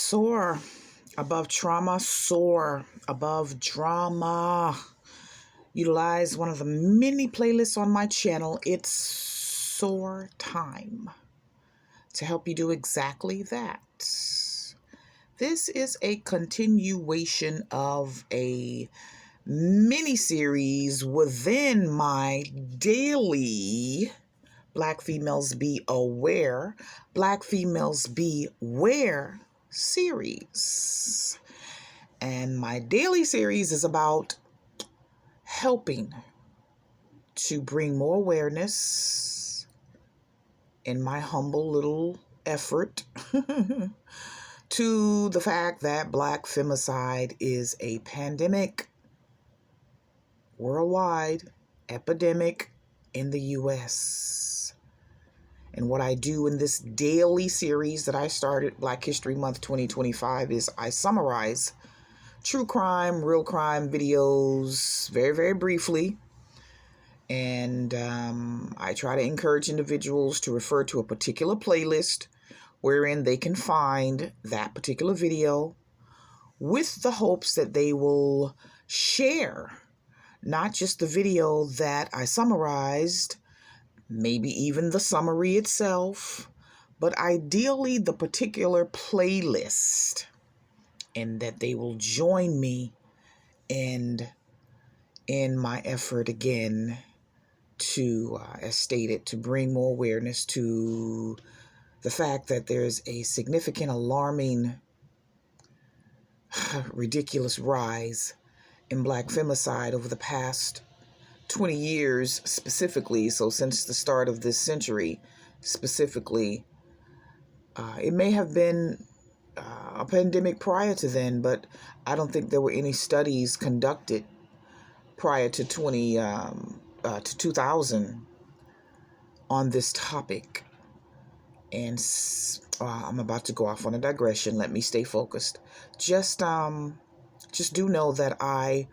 Soar above trauma, soar above drama. Utilize one of the many playlists on my channel, ItsSoarTime, to help you do exactly that. This is a continuation of a mini-series within my daily Black Females Be Aware, Black Females Beware series. And my daily series is about helping to bring more awareness in my humble little effort to the fact that Black femicide is a pandemic, worldwide epidemic in the U.S. And what I do in this daily series that I started, Black History Month 2025, is I summarize true crime, real crime videos very, very briefly. And I try to encourage individuals to refer to a particular playlist wherein they can find that particular video with the hopes that they will share not just the video that I summarized, maybe even the summary itself, but ideally the particular playlist, and that they will join me in my effort again to, as stated, to bring more awareness to the fact that there's a significant, alarming, ridiculous rise in Black femicide over the past 20 years specifically. So since the start of this century specifically, it may have been a pandemic prior to then, but I don't think there were any studies conducted prior to 2000 on this topic. And I'm about to go off on a digression. Let me stay focused. Just do know that I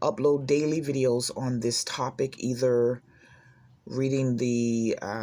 upload daily videos on this topic, either reading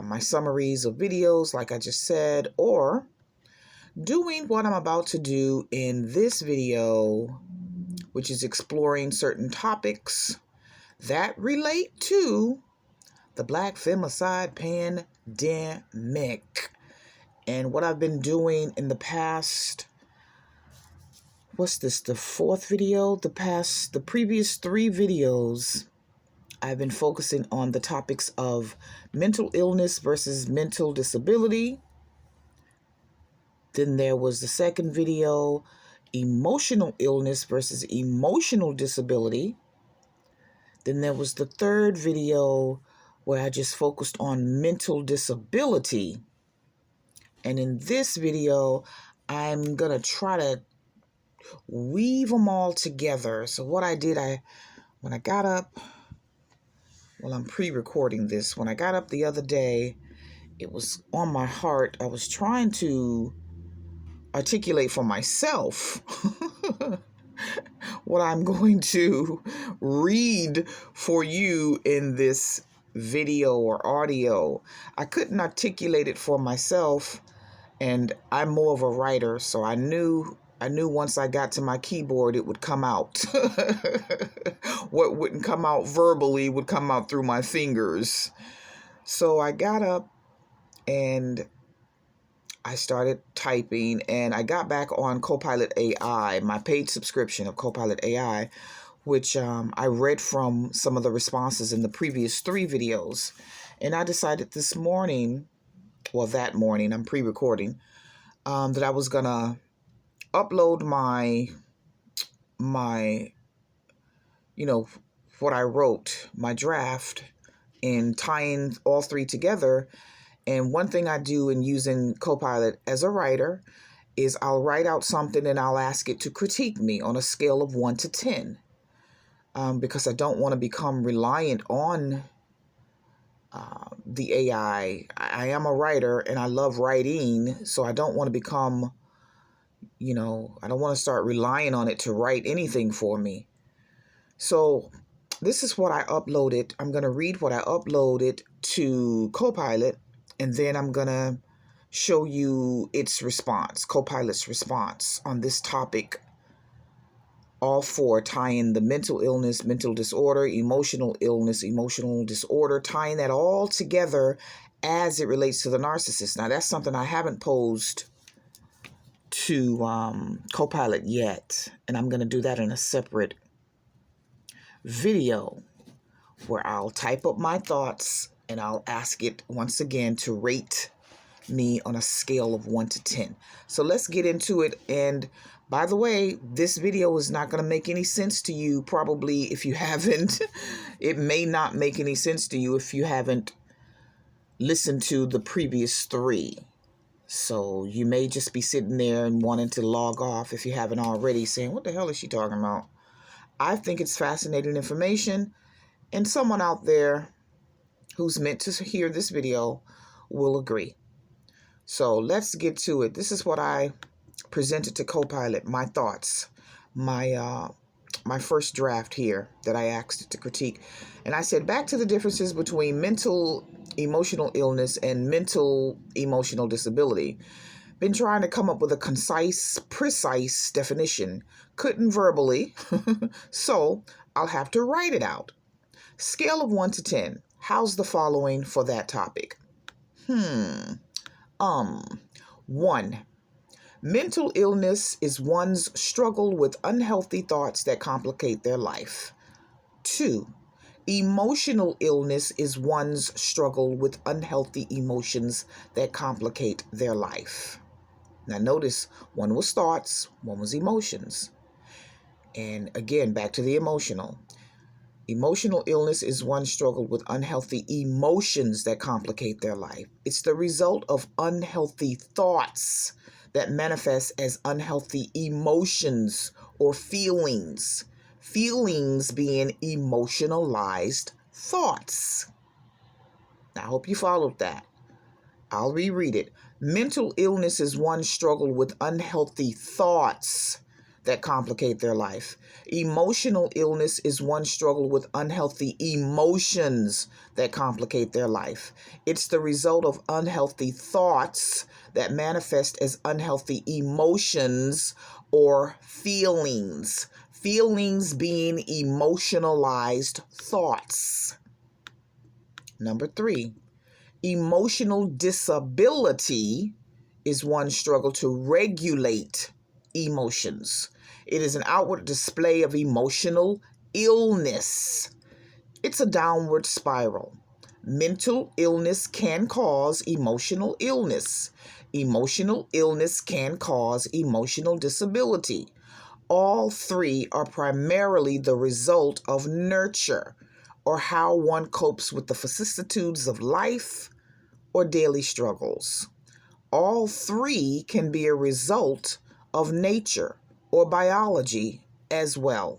my summaries of videos, like I just said, or doing what I'm about to do in this video, which is exploring certain topics that relate to the Black femicide pandemic. And what I've been doing in the past, what's this, the fourth video? The previous three videos, I've been focusing on the topics of mental illness versus mental disability. Then there was the second video, emotional illness versus emotional disability. Then there was the third video where I just focused on mental disability. And in this video, I'm going to try to weave them all together. So what I did, when I got up, well, I'm pre-recording this. When I got up the other day, it was on my heart. I was trying to articulate for myself what I'm going to read for you in this video or audio. I couldn't articulate it for myself, and I'm more of a writer, so I knew once I got to my keyboard it would come out. What wouldn't come out verbally would come out through my fingers. So I got up and I started typing, and I got back on Copilot AI, my paid subscription of Copilot AI, which I read from some of the responses in the previous three videos. And I decided this morning, well, that morning, I'm pre-recording, that I was going to upload my, what I wrote, my draft, and tying all three together. And one thing I do in using Copilot as a writer is I'll write out something and I'll ask it to critique me on a scale of 1 to 10. Because I don't want to become reliant on the AI. I am a writer and I love writing, so I don't want to become, I don't want to start relying on it to write anything for me. So this is what I uploaded. I'm going to read what I uploaded to Copilot, and then I'm going to show you its response, Copilot's response on this topic. All four tying the mental illness, mental disorder, emotional illness, emotional disorder, tying that all together as it relates to the narcissist. Now, that's something I haven't posed to Copilot yet, and I'm going to do that in a separate video where I'll type up my thoughts and I'll ask it once again to rate me on a scale of 1 to 10. So let's get into it. And by the way, this video is not going to make any sense to you, probably, if you haven't. It may not make any sense to you if you haven't listened to the previous 3. So you may just be sitting there and wanting to log off if you haven't already, saying, what the hell is she talking about? I think it's fascinating information, and someone out there who's meant to hear this video will agree. So let's get to it. This is what I presented to Copilot, my thoughts, my first draft here that I asked it to critique. And I said, back to the differences between mental emotional illness and mental emotional disability. Been trying to come up with a concise, precise definition. Couldn't verbally, so I'll have to write it out. Scale of 1 to 10. How's the following for that topic? 1. Mental illness is one's struggle with unhealthy thoughts that complicate their life. 2. Emotional illness is one's struggle with unhealthy emotions that complicate their life. Now notice, one was thoughts, one was emotions. And again, back to the emotional. Emotional illness is one's struggle with unhealthy emotions that complicate their life. It's the result of unhealthy thoughts that manifest as unhealthy emotions or feelings. Feelings being emotionalized thoughts. I hope you followed that. I'll reread it. Mental illness is one's struggle with unhealthy thoughts that complicate their life. Emotional illness is one's struggle with unhealthy emotions that complicate their life. It's the result of unhealthy thoughts that manifest as unhealthy emotions or feelings. Feelings being emotionalized thoughts. Number 3, emotional disability is one's struggle to regulate emotions. It is an outward display of emotional illness. It's a downward spiral. Mental illness can cause emotional illness. Emotional illness can cause emotional disability. All 3 are primarily the result of nurture, or how one copes with the vicissitudes of life or daily struggles. All 3 can be a result of nature or biology as well.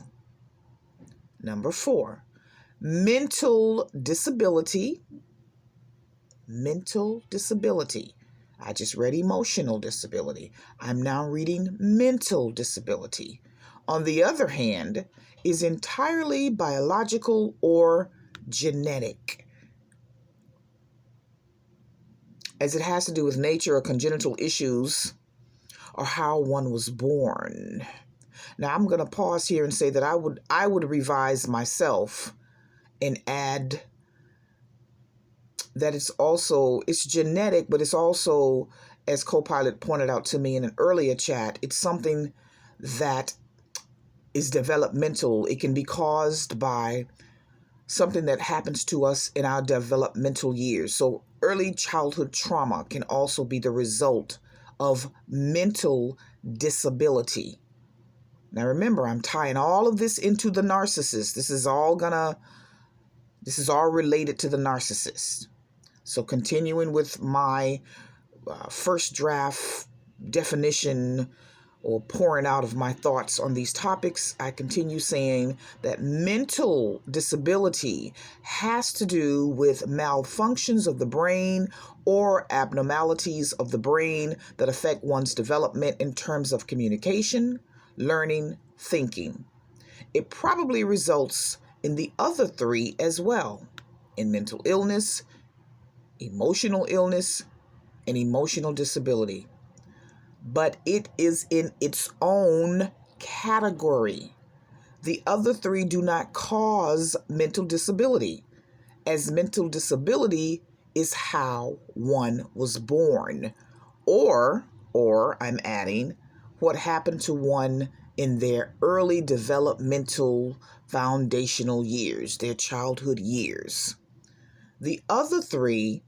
Number 4, mental disability. Mental disability. I just read emotional disability. I'm now reading mental disability. On the other hand, is entirely biological or genetic, as it has to do with nature or congenital issues or how one was born. Now, I'm going to pause here and say that I would revise myself and add that it's genetic, but it's also, as Copilot pointed out to me in an earlier chat, it's something that is developmental. It can be caused by something that happens to us in our developmental years. So early childhood trauma can also be the result of mental disability. Now remember, I'm tying all of this into the narcissist. This is all related to the narcissist. So continuing with my first draft definition or pouring out of my thoughts on these topics, I continue saying that mental disability has to do with malfunctions of the brain or abnormalities of the brain that affect one's development in terms of communication, learning, thinking. It probably results in the other 3 as well, in mental illness, emotional illness, and emotional disability, but it is in its own category. The other three do not cause mental disability, as mental disability is how one was born, or I'm adding, what happened to one in their early developmental foundational years, their childhood years. The other three,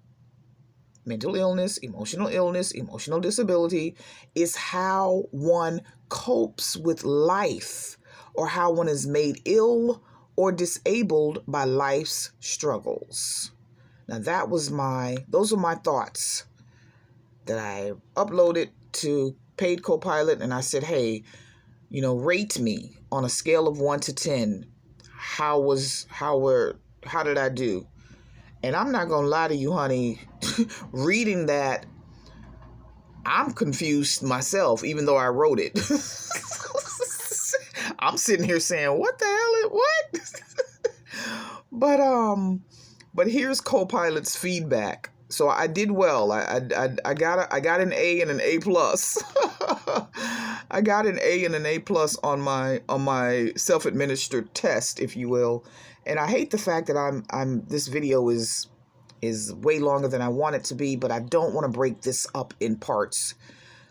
mental illness, emotional disability, is how one copes with life, or how one is made ill or disabled by life's struggles. Now those are my thoughts that I uploaded to paid Copilot, and I said, hey, rate me on a scale of 1 to 10. How did I do? And I'm not going to lie to you, honey, reading that, I'm confused myself, even though I wrote it. I'm sitting here saying, what the hell? What? But here's Copilot's feedback. So I did well. I got an A and an A plus. I got an A and an A plus on my self-administered test, if you will. And I hate the fact that this video is way longer than I want it to be, but I don't want to break this up in parts.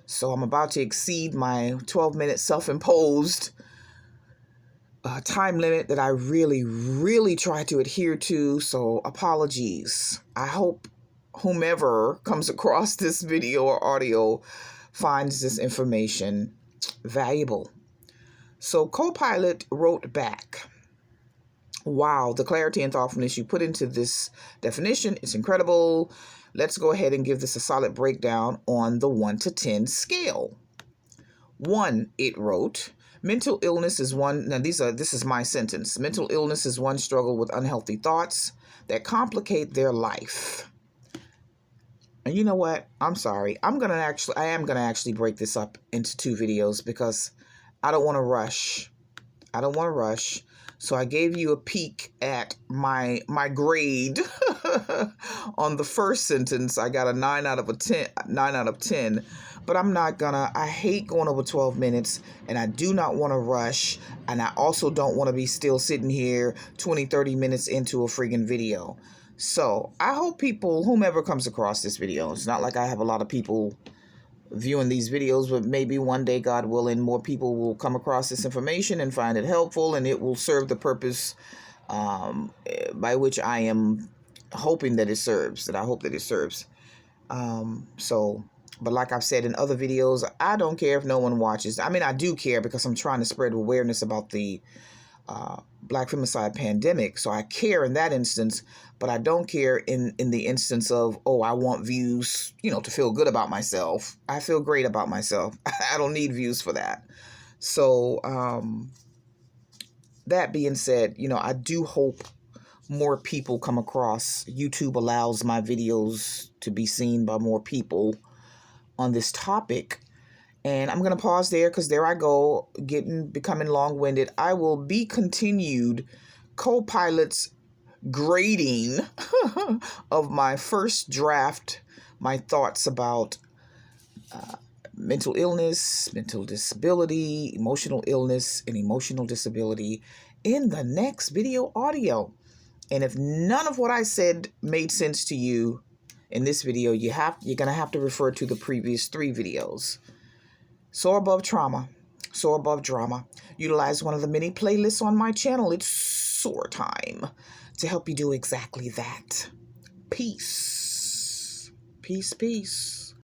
So I'm about to exceed my 12-minute self-imposed time limit that I really, really try to adhere to. So apologies. I hope whomever comes across this video or audio finds this information valuable. So Copilot wrote back, wow, the clarity and thoughtfulness you put into this definition is incredible. Let's go ahead and give this a solid breakdown on the 1 to 10 scale. 1, it wrote, mental illness is one. Now this is my sentence. Mental illness is one struggle with unhealthy thoughts that complicate their life. And you know what? I'm sorry. I am going to actually break this up into 2 videos because I don't want to rush. So I gave you a peek at my grade on the first sentence. I got a 9 out of 10, but I hate going over 12 minutes, and I do not want to rush. And I also don't want to be still sitting here 20, 30 minutes into a friggin' video. So I hope whomever comes across this video, it's not like I have a lot of people viewing these videos, but maybe one day, God willing, more people will come across this information and find it helpful, and it will serve the purpose by which I am hoping that it serves, But like I've said in other videos, I don't care if no one watches. I mean, I do care because I'm trying to spread awareness about the Black femicide pandemic. So I care in that instance, but I don't care in the instance of, oh, I want views, to feel good about myself. I feel great about myself. I don't need views for that. So that being said, I do hope more people come across. YouTube allows my videos to be seen by more people on this topic. And I'm going to pause there because there I go, becoming long-winded. I will be continued Copilot's grading of my first draft, my thoughts about mental illness, mental disability, emotional illness, and emotional disability in the next video audio. And if none of what I said made sense to you in this video, you're going to have to refer to the previous 3 videos. SOAR Above Trauma, SOAR Above Drama. Utilize one of the many playlists on my channel. It's SOARTime to help you do exactly that. Peace. Peace, peace.